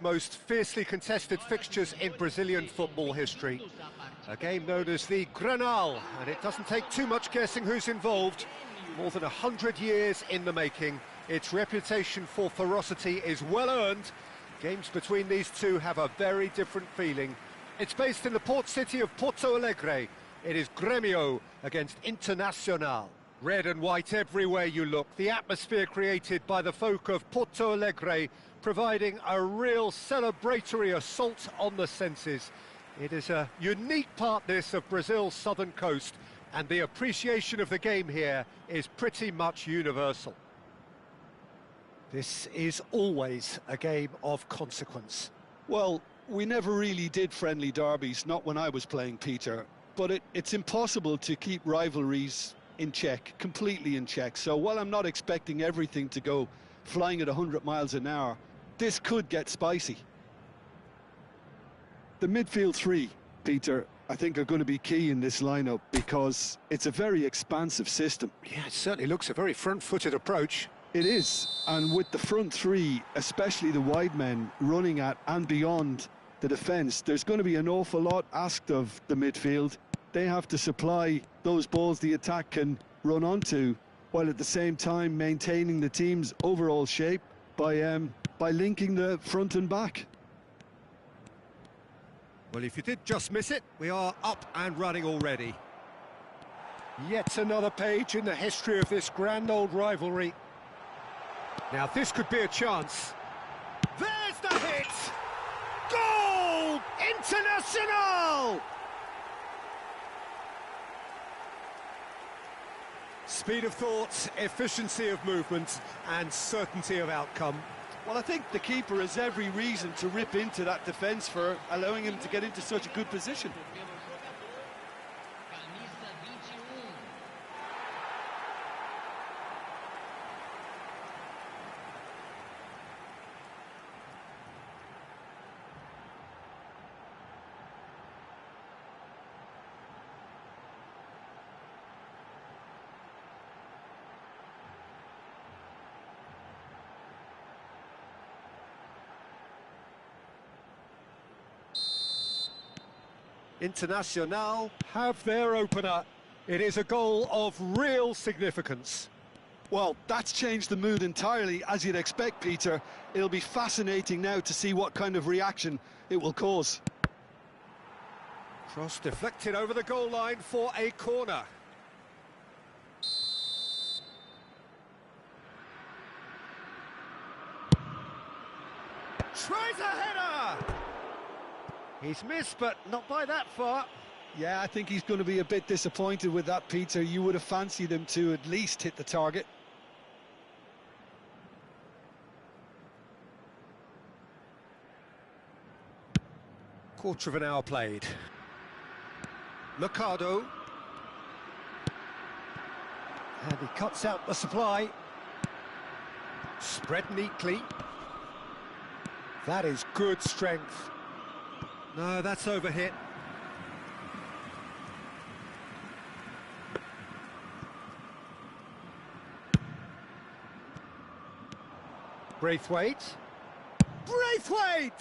Most fiercely contested fixtures in Brazilian football history. A game known as the Grenal, and it doesn't take too much guessing who's involved. More than 100 years in the making. Its reputation for ferocity is well earned. Games between these two have a very different feeling. It's based in the port city of Porto Alegre. It is Grêmio against Internacional. Red and white everywhere you look. The atmosphere created by the folk of Porto Alegre providing a real celebratory assault on the senses. It is a unique part, this, of Brazil's southern coast, and the appreciation of the game here is pretty much universal. This is always a game of consequence. Well, we never really did friendly derbies, not when I was playing, Peter. But it's impossible to keep rivalries in check, completely in check. So while I'm not expecting everything to go flying at 100 miles an hour, this could get spicy. The midfield three, Peter, I think are going to be key in this lineup because it's a very expansive system. Yeah, it certainly looks a very front-footed approach. It is, and with the front three, especially the wide men running at and beyond the defence, there's going to be an awful lot asked of the midfield. They have to supply those balls the attack can run onto, while at the same time maintaining the team's overall shape by linking the front and back. Well, if you did just miss it, we are up and running already. Yet another page in the history of this grand old rivalry. Now this could be a chance. There's the hit! Goal! Internacional! Speed of thought, efficiency of movement, and certainty of outcome. Well, I think the keeper has every reason to rip into that defence for allowing him to get into such a good position. Internacional have their opener. It is a goal of real significance. Well, that's changed the mood entirely, as you'd expect, Peter. It'll be fascinating now to see what kind of reaction it will cause. Cross deflected over the goal line for a corner. Tries a header! He's missed, but not by that far. Yeah, I think he's going to be a bit disappointed with that, Peter. You would have fancied him to at least hit the target. Quarter of an hour played. Mercado. And he cuts out the supply. Spread neatly. That is good strength. No, that's overhit. Braithwaite. Braithwaite!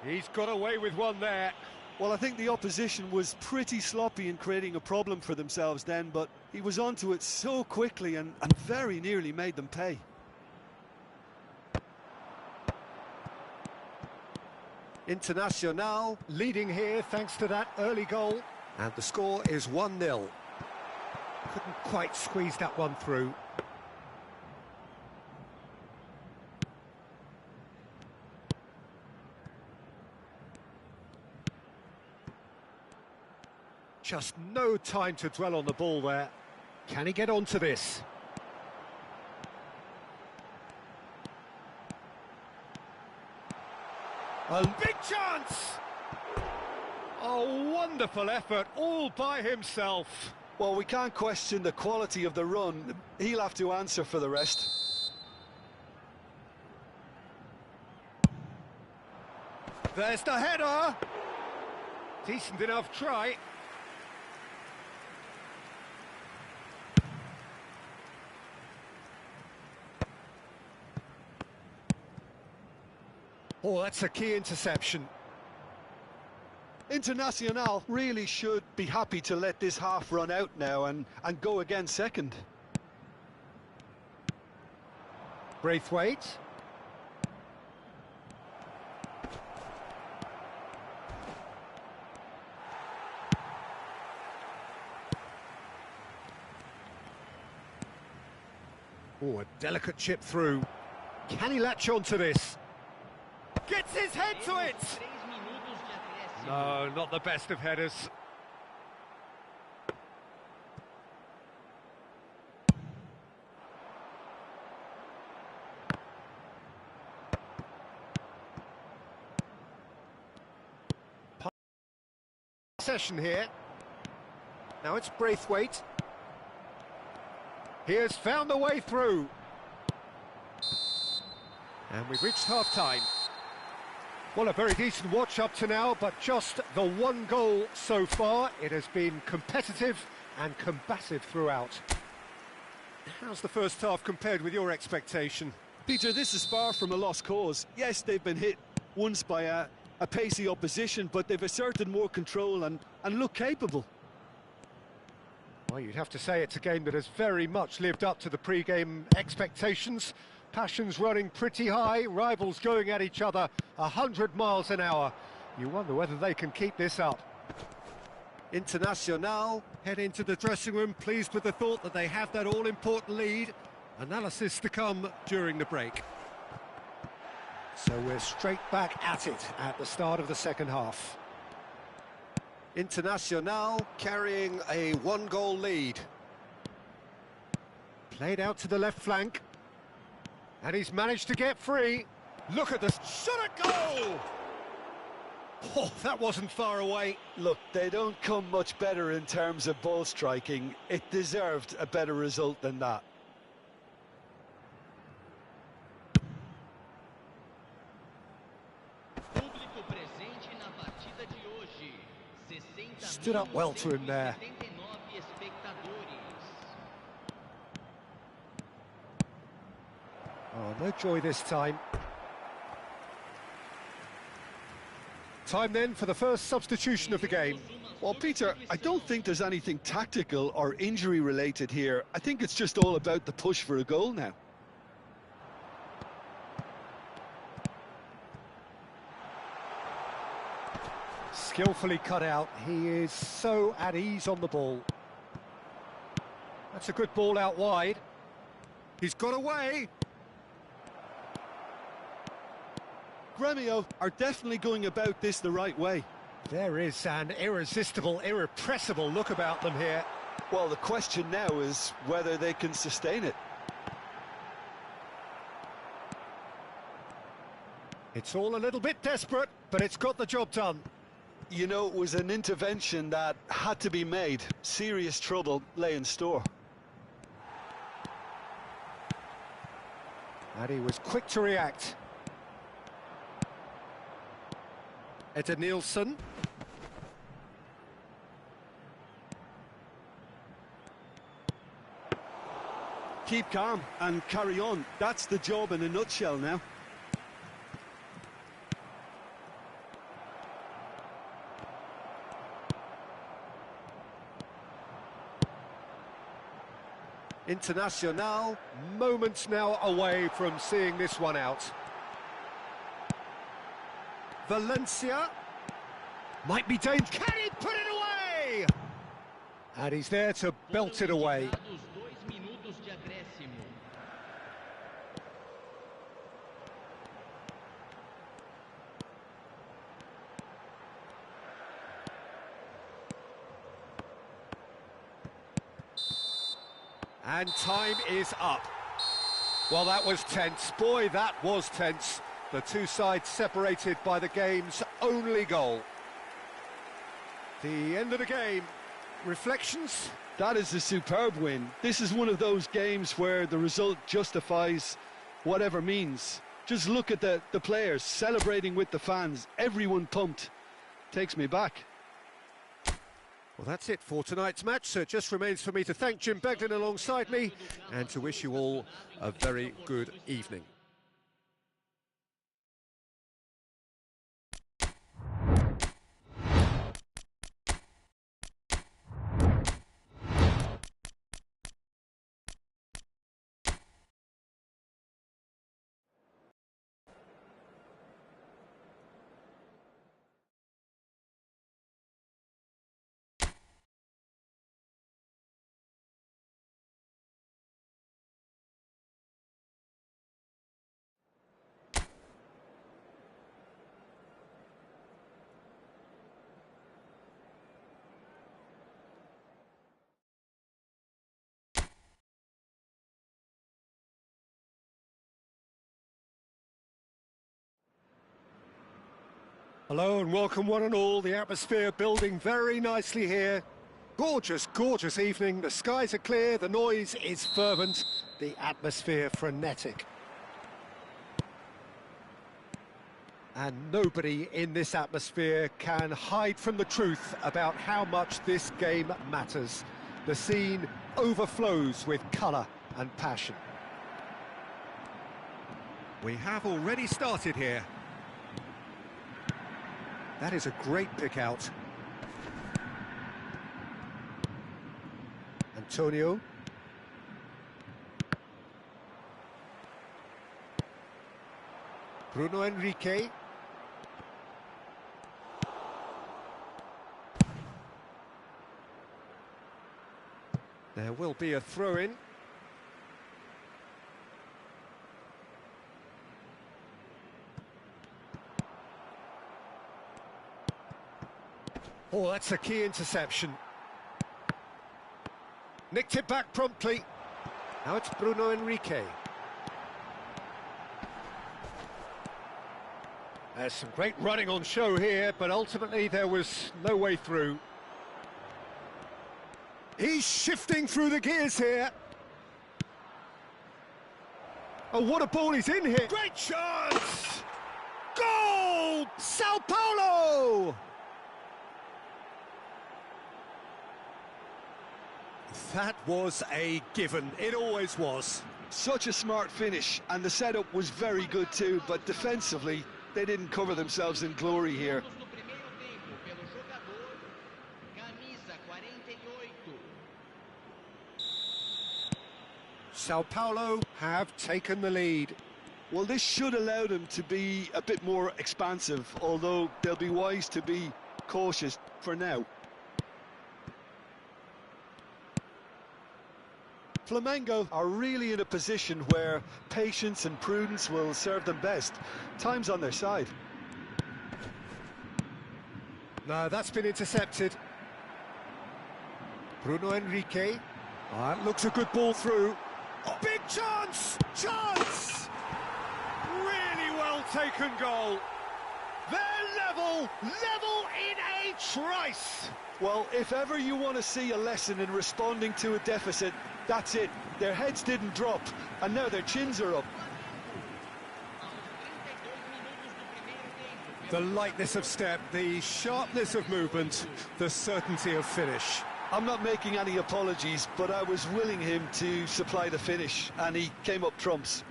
He's got away with one there. Well, I think the opposition was pretty sloppy in creating a problem for themselves then, but he was onto it so quickly and very nearly made them pay. Internacional leading here thanks to that early goal. And the score is 1-0. Couldn't quite squeeze that one through. Just no time to dwell on the ball there. Can he get onto this? A big chance! A wonderful effort, all by himself. Well, we can't question the quality of the run. He'll have to answer for the rest. There's the header! Decent enough try. Oh, that's a key interception. Internacional really should be happy to let this half run out now and go again second. Braithwaite. Oh, a delicate chip through. Can he latch on to this? Gets his head to it! No, not the best of headers. Session here. Now it's Braithwaite. He has found a way through. And we've reached half-time. Well, a very decent watch up to now, but just the one goal so far. It has been competitive and combative throughout. How's the first half compared with your expectation? Peter, this is far from a lost cause. Yes, they've been hit once by a pacey opposition, but they've asserted more control and look capable. Well, you'd have to say it's a game that has very much lived up to the pre-game expectations. Passions running pretty high, rivals going at each other 100 miles an hour. You wonder whether they can keep this up. Internacional head into the dressing room, pleased with the thought that they have that all-important lead. Analysis to come during the break. So we're straight back at it at the start of the second half. Internacional carrying a one-goal lead. Played out to the left flank. And he's managed to get free. Look at this. Shot a goal! Oh, that wasn't far away. Look, they don't come much better in terms of ball striking. It deserved a better result than that. Stood up well to him there. Oh, no joy this time. Time then for the first substitution of the game. Well, Peter, I don't think there's anything tactical or injury related here. I think it's just all about the push for a goal now. Skillfully cut out. He is so at ease on the ball. That's a good ball out wide. He's got away. Gremio are definitely going about this the right way. There is an irresistible, irrepressible look about them here. Well, the question now is whether they can sustain it. It's all a little bit desperate, but it's got the job done. You know, it was an intervention that had to be made. Serious trouble lay in store. And he was quick to react. Etta Nielsen. Keep calm and carry on. That's the job in a nutshell now. Internacional, moments now away from seeing this one out. Valencia might be dangerous. Can he put it away? And he's there to belt it away. And time is up. Well, that was tense. Boy, that was tense. The two sides separated by the game's only goal. The end of the game. Reflections? That is a superb win. This is one of those games where the result justifies whatever means. Just look at the players celebrating with the fans. Everyone pumped. Takes me back. Well, that's it for tonight's match, so it just remains for me to thank Jim Beglin alongside me and to wish you all a very good evening. Hello and welcome one and all. The atmosphere building very nicely here. Gorgeous, gorgeous evening. The skies are clear, the noise is fervent, the atmosphere frenetic. And nobody in this atmosphere can hide from the truth about how much this game matters. The scene overflows with colour and passion. We have already started here. That is a great pick out. Antonio. Bruno Enrique. There will be a throw-in. Oh, that's a key interception. Nicked it back promptly. Now it's Bruno Enrique. There's some great running on show here, but ultimately there was no way through. He's shifting through the gears here. Oh, what a ball he's in here. Great chance! Goal! Sao Paulo! That was a given. It always was. Such a smart finish, and the setup was very good too, but defensively, they didn't cover themselves in glory here. Sao Paulo have taken the lead. Well, this should allow them to be a bit more expansive, although they'll be wise to be cautious for now. Flamengo are really in a position where patience and prudence will serve them best. Time's on their side. No, that's been intercepted. Bruno Enrique. Oh, that looks a good ball through. Oh, big chance! Chance! Really well taken goal. They're level in a trice. Well, if ever you want to see a lesson in responding to a deficit, that's it. Their heads didn't drop, and now their chins are up. The lightness of step, the sharpness of movement, the certainty of finish. I'm not making any apologies, but I was willing him to supply the finish, and he came up trumps.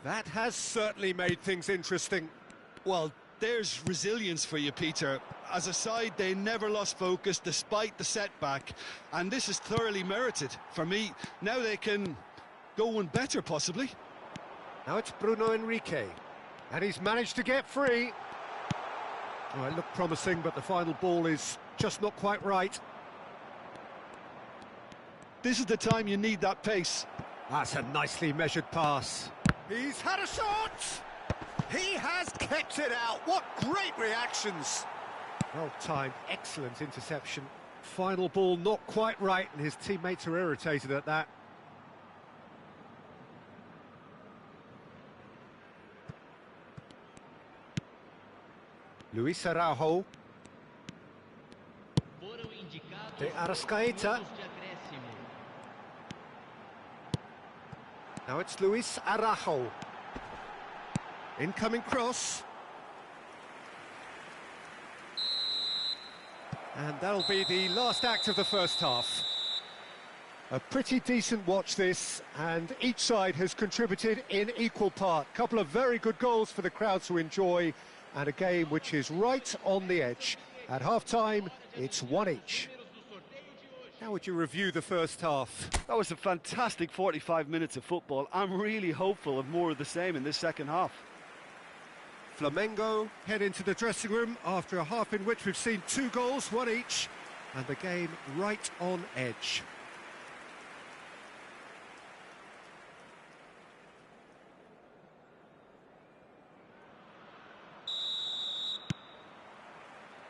That has certainly made things interesting. Well, there's resilience for you, Peter. As a side, they never lost focus despite the setback, and this is thoroughly merited. For me, now they can go one better, possibly. Now it's Bruno Enrique, and he's managed to get free. Oh, it looked promising, but the final ball is just not quite right. This is the time you need that pace. That's a nicely measured pass. He's had a shot! He has kept it out. What great reactions! Well timed, excellent interception. Final ball not quite right, and his teammates are irritated at that. Luis Araujo. De Arrascaeta. Now it's Luis Araujo. Incoming cross. And that'll be the last act of the first half. A pretty decent watch this, and each side has contributed in equal part. Couple of very good goals for the crowd to enjoy, and a game which is right on the edge. At half-time, it's one each. How would you review the first half? That was a fantastic 45 minutes of football. I'm really hopeful of more of the same in this second half. Flamengo head into the dressing room after a half in which we've seen 2 goals, one each, and the game right on edge.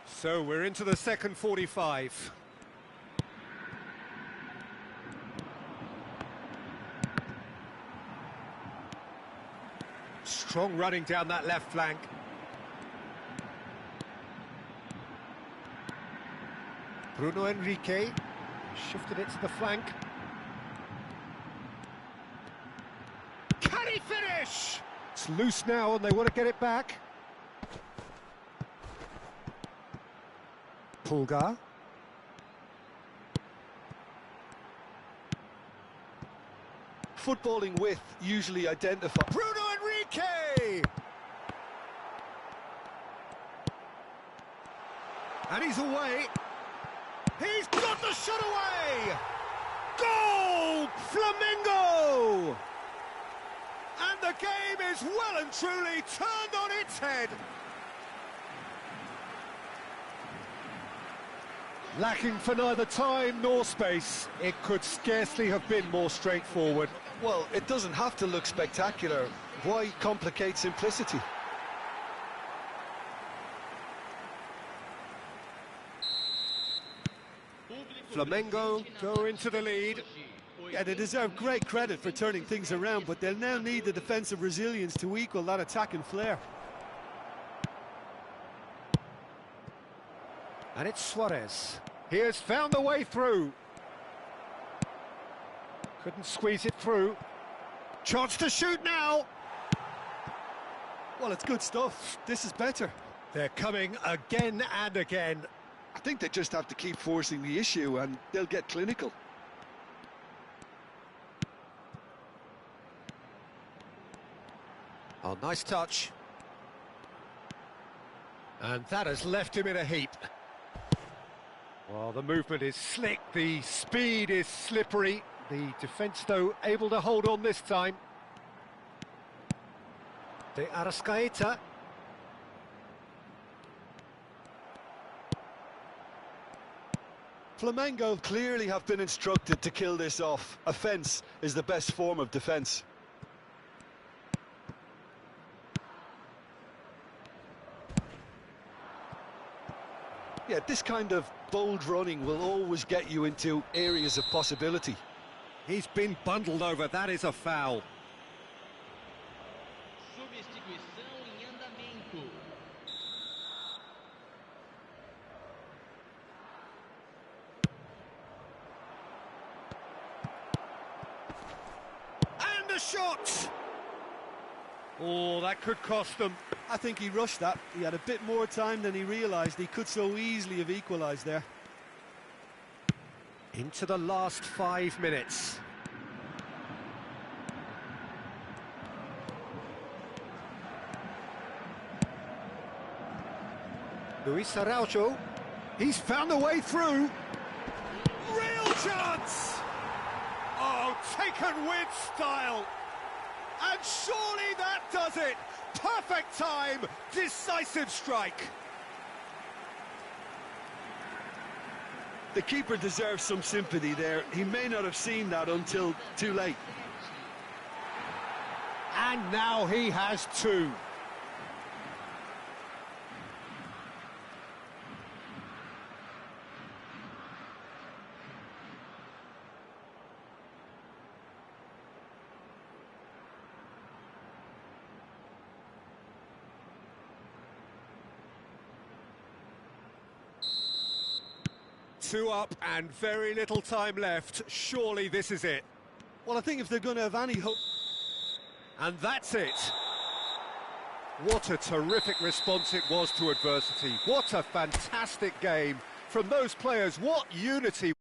So we're into the second 45. Strong running down that left flank. Bruno Enrique shifted it to the flank. Can he finish? It's loose now and they want to get it back. Pulgar. Footballing width usually identifies. Bruno Enrique! And he's away. He's got the shot away! Goal! Flamengo! And the game is well and truly turned on its head. Lacking for neither time nor space, it could scarcely have been more straightforward. Well, it doesn't have to look spectacular. Why complicate simplicity? Flamengo go into the lead. Yeah, they deserve great credit for turning things around, but they'll now need the defensive resilience to equal that attacking flair. And it's Suarez. He has found the way through. Couldn't squeeze it through. Chance to shoot now. Well, it's good stuff. This is better. They're coming again and again. I think they just have to keep forcing the issue and they'll get clinical. Oh, nice touch. And that has left him in a heap. Well, the movement is slick, the speed is slippery. The defence, though, able to hold on this time. De Arrascaeta. Flamengo clearly have been instructed to kill this off. Offence is the best form of defence. Yeah, this kind of bold running will always get you into areas of possibility. He's been bundled over, that is a foul. And the shot! Oh, that could cost them. I think he rushed that. He had a bit more time than he realised. He could so easily have equalised there. Into the last 5 minutes. Luis Araujo. He's found a way through. Real chance! Oh, taken with style. And surely that does it. Perfect time, decisive strike. The keeper deserves some sympathy there. He may not have seen that until too late. And now he has two. Two up and very little time left. Surely this is it. Well, I think if they're going to have any hope... And that's it. What a terrific response it was to adversity. What a fantastic game from those players. What unity.